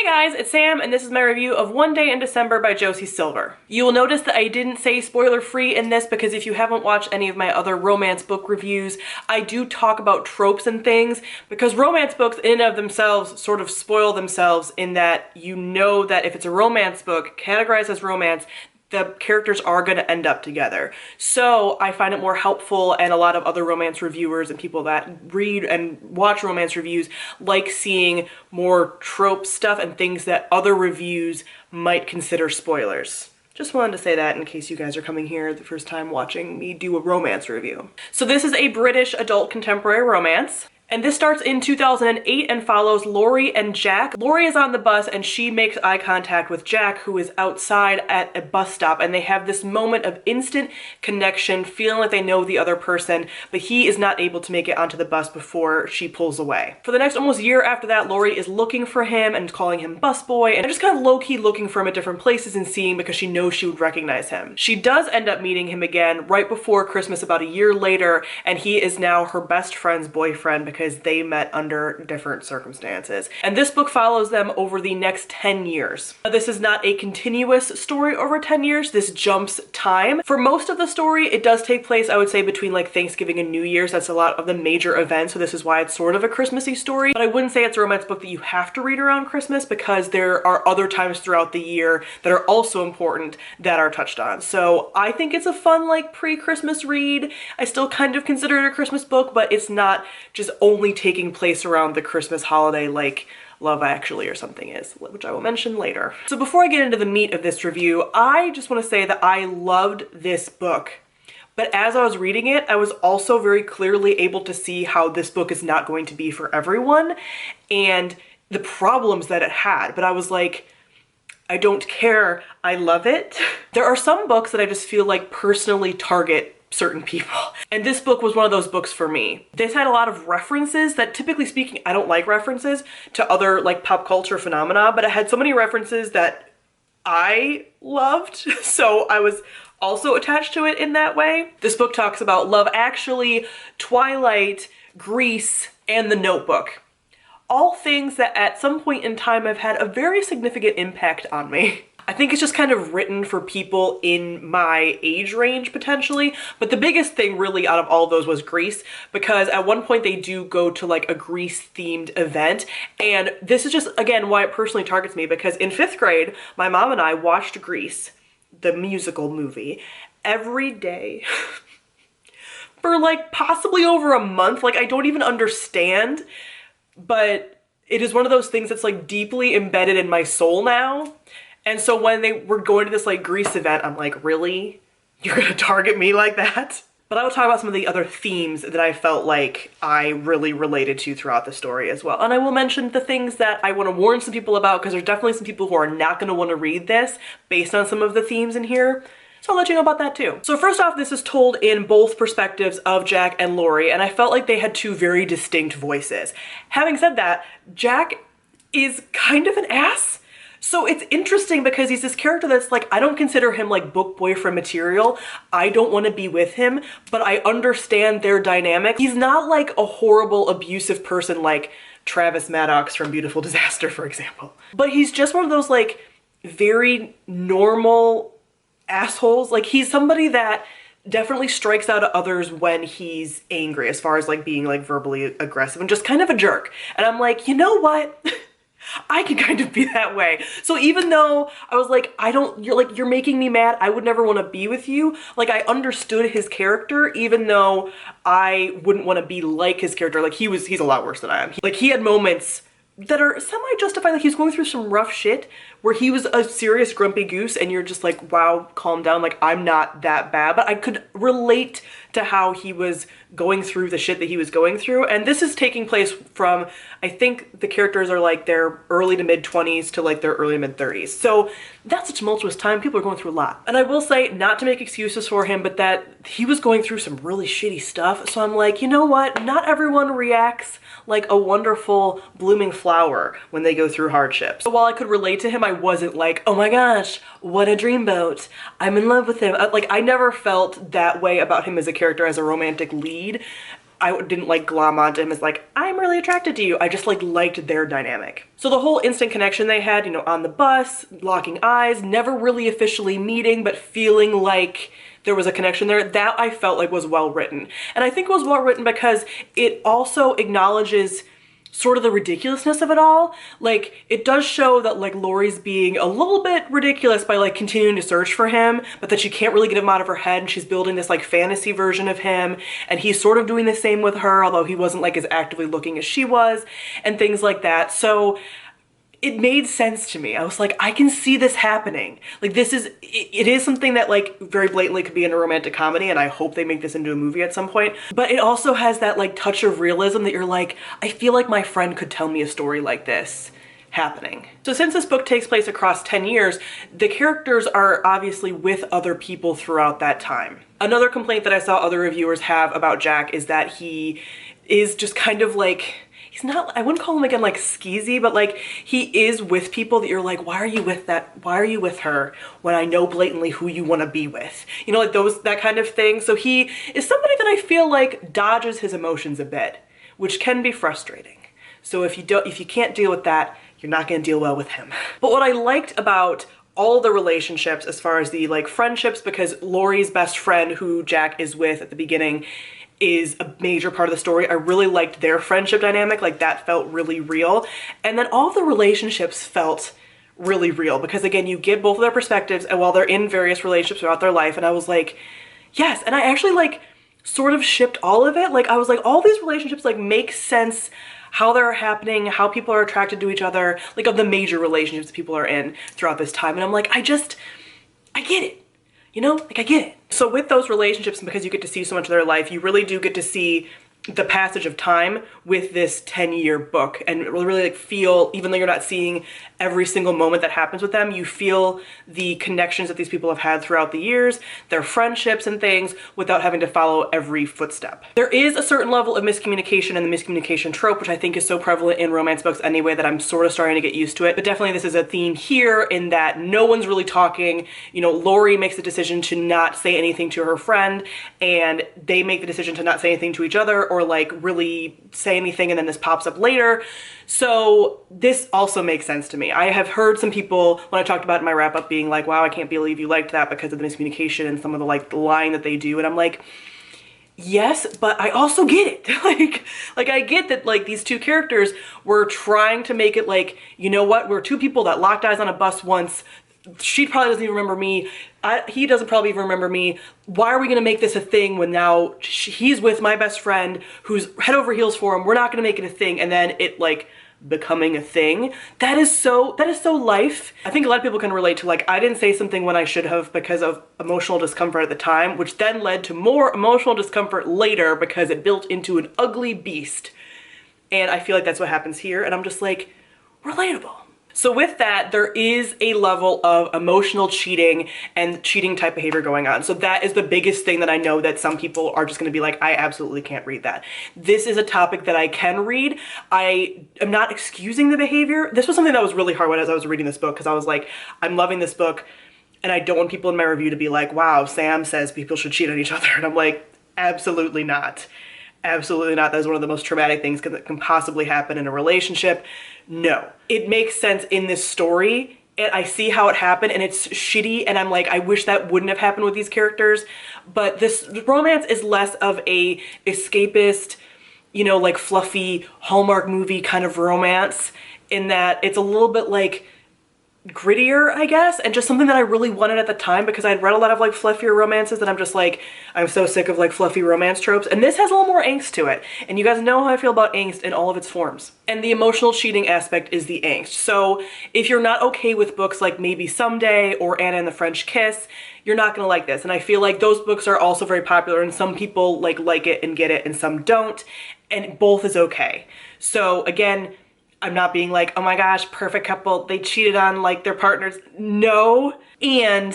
Hey guys, it's Sam, and this is my review of One Day in December by Josie Silver. You will notice that I didn't say spoiler-free in this because if you haven't watched any of my other romance book reviews, I do talk about tropes and things because romance books in and of themselves sort of spoil themselves in that you know that if it's a romance book categorized as romance, the characters are going to end up together. So I find it more helpful, and a lot of other romance reviewers and people that read and watch romance reviews like seeing more trope stuff and things that other reviews might consider spoilers. Just wanted to say that in case you guys are coming here the first time watching me do a romance review. So this is a British adult contemporary romance. And this starts in 2008 and follows Lori and Jack. Lori is on the bus and she makes eye contact with Jack, who is outside at a bus stop, and they have this moment of instant connection, feeling like they know the other person, but he is not able to make it onto the bus before she pulls away. For the next almost year after that, Lori is looking for him and calling him busboy, and just kind of low-key looking for him at different places and seeing because she knows she would recognize him. She does end up meeting him again right before Christmas about a year later, and he is now her best friend's boyfriend because they met under different circumstances. And this book follows them over the next 10 years. Now, this is not a continuous story over 10 years. This jumps time. For most of the story, it does take place, I would say, between like Thanksgiving and New Year's. That's a lot of the major events, so this is why it's sort of a Christmassy story. But I wouldn't say it's a romance book that you have to read around Christmas because there are other times throughout the year that are also important that are touched on. So I think it's a fun like pre-Christmas read. I still kind of consider it a Christmas book, but it's not just only taking place around the Christmas holiday like Love Actually or something is, which I will mention later. So before I get into the meat of this review, I just want to say that I loved this book. But as I was reading it, I was also very clearly able to see how this book is not going to be for everyone and the problems that it had. But I was like, I don't care, I love it. There are some books that I just feel like personally target certain people. And this book was one of those books for me. This had a lot of references that, typically speaking, I don't like references to other like pop culture phenomena, but it had so many references that I loved. So I was also attached to it in that way. This book talks about Love Actually, Twilight, Grease, and The Notebook. All things that at some point in time have had a very significant impact on me. I think it's just kind of written for people in my age range potentially, but the biggest thing really out of all of those was Grease, because at one point they do go to like a Grease themed event, and this is just again why it personally targets me, because in 5th grade my mom and I watched Grease, the musical movie, every day for like possibly over a month. Like I don't even understand, but it is one of those things that's like deeply embedded in my soul now. And so when they were going to this like Grease event, I'm like, really? You're gonna target me like that? But I will talk about some of the other themes that I felt like I really related to throughout the story as well. And I will mention the things that I want to warn some people about, because there's definitely some people who are not going to want to read this based on some of the themes in here. So I'll let you know about that too. So first off, this is told in both perspectives of Jack and Lori, and I felt like they had two very distinct voices. Having said that, Jack is kind of an ass. So it's interesting because he's this character that's like, I don't consider him like book boyfriend material. I don't want to be with him, but I understand their dynamic. He's not like a horrible, abusive person like Travis Maddox from Beautiful Disaster, for example. But he's just one of those like very normal assholes. Like he's somebody that definitely strikes out at others when he's angry, as far as like being like verbally aggressive and just kind of a jerk. And I'm like, you know what? I can kind of be that way. So even though I was like, you're making me mad, I would never want to be with you. Like I understood his character, even though I wouldn't want to be like his character. Like he's a lot worse than I am. Like he had moments that are semi-justified, like he's going through some rough shit where he was a serious grumpy goose and you're just like, wow, calm down, like I'm not that bad. But I could relate to how he was going through the shit that he was going through. And this is taking place from, I think the characters are like their early to mid 20s to like their early to mid 30s. So that's a tumultuous time. People are going through a lot. And I will say, not to make excuses for him, but that he was going through some really shitty stuff. So I'm like, you know what? Not everyone reacts like a wonderful blooming flower when they go through hardships. So while I could relate to him, I wasn't like, oh my gosh, what a dreamboat, I'm in love with him. Like I never felt that way about him as a character, as a romantic lead. I didn't like glom onto him as like, I'm really attracted to you. I just like liked their dynamic. So the whole instant connection they had, you know, on the bus, locking eyes, never really officially meeting, but feeling like there was a connection there, that I felt like was well written. And I think it was well written because it also acknowledges sort of the ridiculousness of it all. Like, it does show that like Lori's being a little bit ridiculous by like continuing to search for him, but that she can't really get him out of her head, and she's building this like fantasy version of him, and he's sort of doing the same with her, although he wasn't like as actively looking as she was, and things like that. So it made sense to me. I was like, I can see this happening. Like, this is, it is something that like very blatantly could be in a romantic comedy, and I hope they make this into a movie at some point. But it also has that like touch of realism that you're like, I feel like my friend could tell me a story like this happening. So since this book takes place across 10 years, the characters are obviously with other people throughout that time. Another complaint that I saw other reviewers have about Jack is that he is just kind of like, he's not, I wouldn't call him again like skeezy, but like he is with people that you're like, why are you with that? Why are you with her when I know blatantly who you want to be with? You know, like that kind of thing. So he is somebody that I feel like dodges his emotions a bit, which can be frustrating. So if you can't deal with that, you're not going to deal well with him. But what I liked about all the relationships as far as the like friendships, because Lori's best friend who Jack is with at the beginning is a major part of the story. I really liked their friendship dynamic. Like, that felt really real. And then all the relationships felt really real because, again, you get both of their perspectives, and while they're in various relationships throughout their life, and I was like, yes. And I actually like sort of shipped all of it. Like, I was like, all these relationships like make sense, how they're happening, how people are attracted to each other, like of the major relationships people are in throughout this time. And I'm like, I get it. You know, like I get it. So with those relationships, and because you get to see so much of their life, you really do get to see the passage of time with this 10-year book, and really like feel, even though you're not seeing every single moment that happens with them, you feel the connections that these people have had throughout the years, their friendships and things, without having to follow every footstep. There is a certain level of miscommunication and the miscommunication trope, which I think is so prevalent in romance books anyway that I'm sort of starting to get used to it. But definitely this is a theme here in that no one's really talking. You know, Lori makes the decision to not say anything to her friend, and they make the decision to not say anything to each other or like really say anything, and then this pops up later. So this also makes sense to me. I have heard some people, when I talked about it in my wrap up, being like, wow, I can't believe you liked that because of the miscommunication and some of the like lying that they do. And I'm like, yes, but I also get it. like I get that like these two characters were trying to make it like, you know what, we're two people that locked eyes on a bus once. She probably doesn't even remember me. He doesn't probably even remember me. Why are we going to make this a thing when now he's with my best friend who's head over heels for him? We're not going to make it a thing. And then it like becoming a thing. That is so life. I think a lot of people can relate to like, I didn't say something when I should have because of emotional discomfort at the time, which then led to more emotional discomfort later because it built into an ugly beast. And I feel like that's what happens here. And I'm just like, relatable. So with that, there is a level of emotional cheating and cheating type behavior going on. So that is the biggest thing that I know that some people are just going to be like, I absolutely can't read that. This is a topic that I can read. I am not excusing the behavior. This was something that was really hard as I was reading this book, because I was like, I'm loving this book and I don't want people in my review to be like, wow, Sam says people should cheat on each other. And I'm like, absolutely not. Absolutely not. That is one of the most traumatic things that can possibly happen in a relationship. No. It makes sense in this story, and I see how it happened, and it's shitty, and I'm like, I wish that wouldn't have happened with these characters. But this romance is less of a escapist, you know, like fluffy Hallmark movie kind of romance, in that it's a little bit like grittier, I guess, and just something that I really wanted at the time, because I'd read a lot of like fluffier romances and I'm just like, I'm so sick of like fluffy romance tropes, and this has a little more angst to it. And you guys know how I feel about angst in all of its forms. And the emotional cheating aspect is the angst. So if you're not okay with books like Maybe Someday or Anna and the French Kiss, you're not gonna like this. And I feel like those books are also very popular, and some people like it and get it and some don't, and both is okay. So again, I'm not being like, oh my gosh, perfect couple, they cheated on like their partners. No. And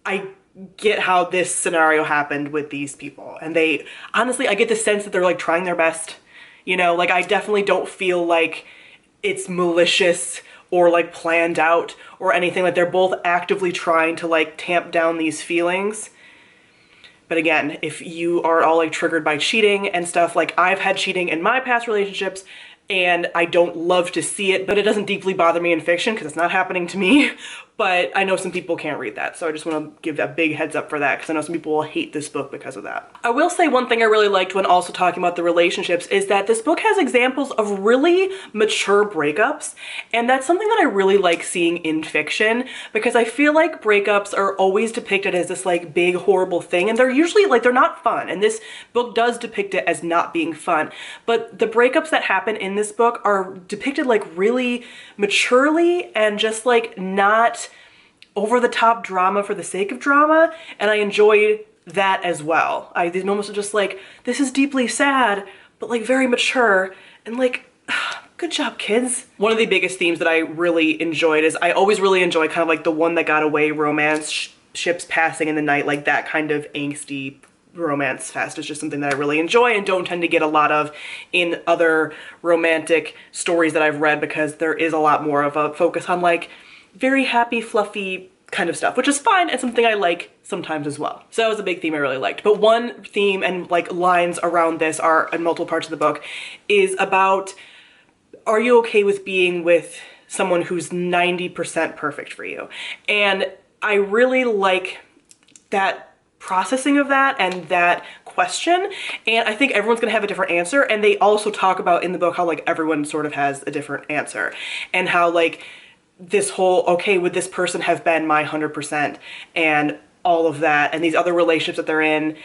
I get how this scenario happened with these people. And they, honestly, I get the sense that they're like trying their best. You know, like I definitely don't feel like it's malicious or like planned out or anything. Like they're both actively trying to like tamp down these feelings. But again, if you are all like triggered by cheating and stuff, like I've had cheating in my past relationships and I don't love to see it, but it doesn't deeply bother me in fiction because it's not happening to me. But I know some people can't read that, so I just want to give that big heads up for that because I know some people will hate this book because of that. I will say one thing I really liked when also talking about the relationships is that this book has examples of really mature breakups, and that's something that I really like seeing in fiction because I feel like breakups are always depicted as this like big horrible thing, and they're usually like, they're not fun, and this book does depict it as not being fun. But the breakups that happen in this book are depicted like really maturely and just like not over the top drama for the sake of drama, and I enjoyed that as well. The moments are just like, this is deeply sad, but like very mature, and like, good job, kids. One of the biggest themes that I really enjoyed is I always really enjoy kind of like the one that got away romance, ships passing in the night, like that kind of angsty romance fest is just something that I really enjoy and don't tend to get a lot of in other romantic stories that I've read because there is a lot more of a focus on like very happy, fluffy kind of stuff, which is fine and something I like sometimes as well. So that was a big theme I really liked. But one theme and like lines around this are in multiple parts of the book is about, are you okay with being with someone who's 90% perfect for you? And I really like that processing of that and that question, and I think everyone's gonna have a different answer, and they also talk about in the book how like everyone sort of has a different answer and how like this whole, okay, would this person have been my 100% and all of that, and these other relationships that they're in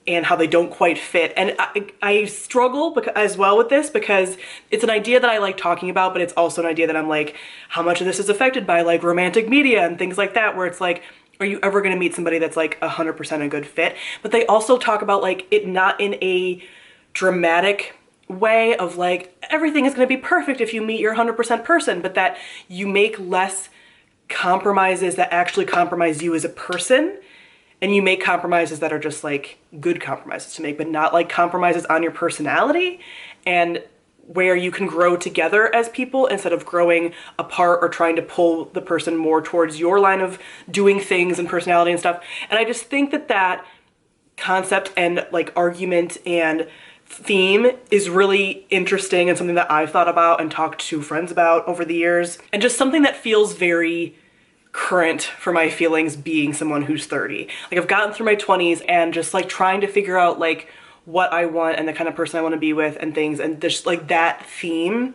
and how they don't quite fit. And I struggle as well with this because it's an idea that I like talking about, but it's also an idea that I'm like, how much of this is affected by like romantic media and things like that, where it's like, are you ever gonna meet somebody that's like 100% a good fit? But they also talk about like it not in a dramatic way of like everything is going to be perfect if you meet your 100% person, but that you make less compromises that actually compromise you as a person, and you make compromises that are just like good compromises to make, but not like compromises on your personality, and where you can grow together as people instead of growing apart or trying to pull the person more towards your line of doing things and personality and stuff. And I just think that that concept and like argument and theme is really interesting and something that I've thought about and talked to friends about over the years, and just something that feels very current for my feelings being someone who's 30. Like I've gotten through my 20s and just like trying to figure out like what I want and the kind of person I want to be with and things, and just like that theme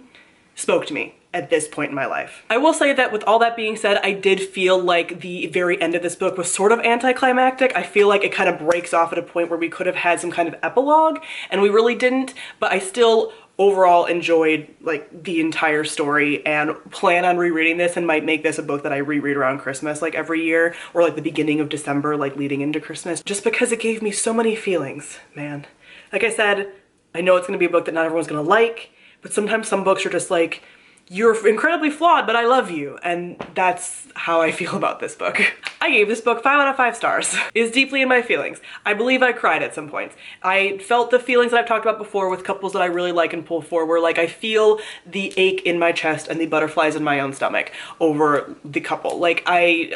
spoke to me at this point in my life. I will say that with all that being said, I did feel like the very end of this book was sort of anticlimactic. I feel like it kind of breaks off at a point where we could have had some kind of epilogue, and we really didn't, but I still overall enjoyed like the entire story and plan on rereading this, and might make this a book that I reread around Christmas like every year, or like the beginning of December, like leading into Christmas, just because it gave me so many feelings, man. Like I said, I know it's gonna be a book that not everyone's gonna like, but sometimes some books are just like, you're incredibly flawed, but I love you. And that's how I feel about this book. I gave this book 5 out of 5 stars. It's deeply in my feelings. I believe I cried at some points. I felt the feelings that I've talked about before with couples that I really like and pull for, where like I feel the ache in my chest and the butterflies in my own stomach over the couple. Like I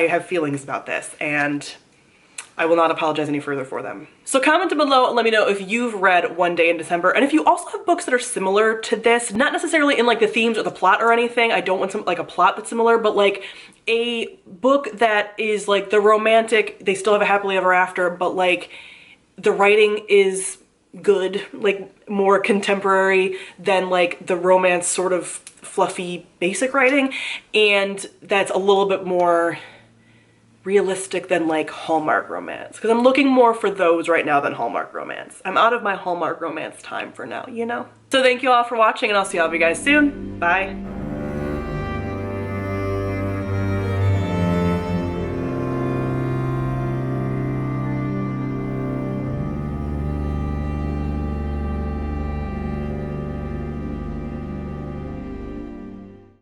have feelings about this, and I will not apologize any further for them. So comment below and let me know if you've read One Day in December, and if you also have books that are similar to this, not necessarily in like the themes or the plot or anything. I don't want some like a plot that's similar, but like a book that is like the romantic, they still have a happily ever after, but like the writing is good, like more contemporary than like the romance sort of fluffy basic writing, and that's a little bit more realistic than like Hallmark romance, because I'm looking more for those right now than Hallmark romance. I'm out of my Hallmark romance time for now, you know? So thank you all for watching, and I'll see all of you guys soon. Bye.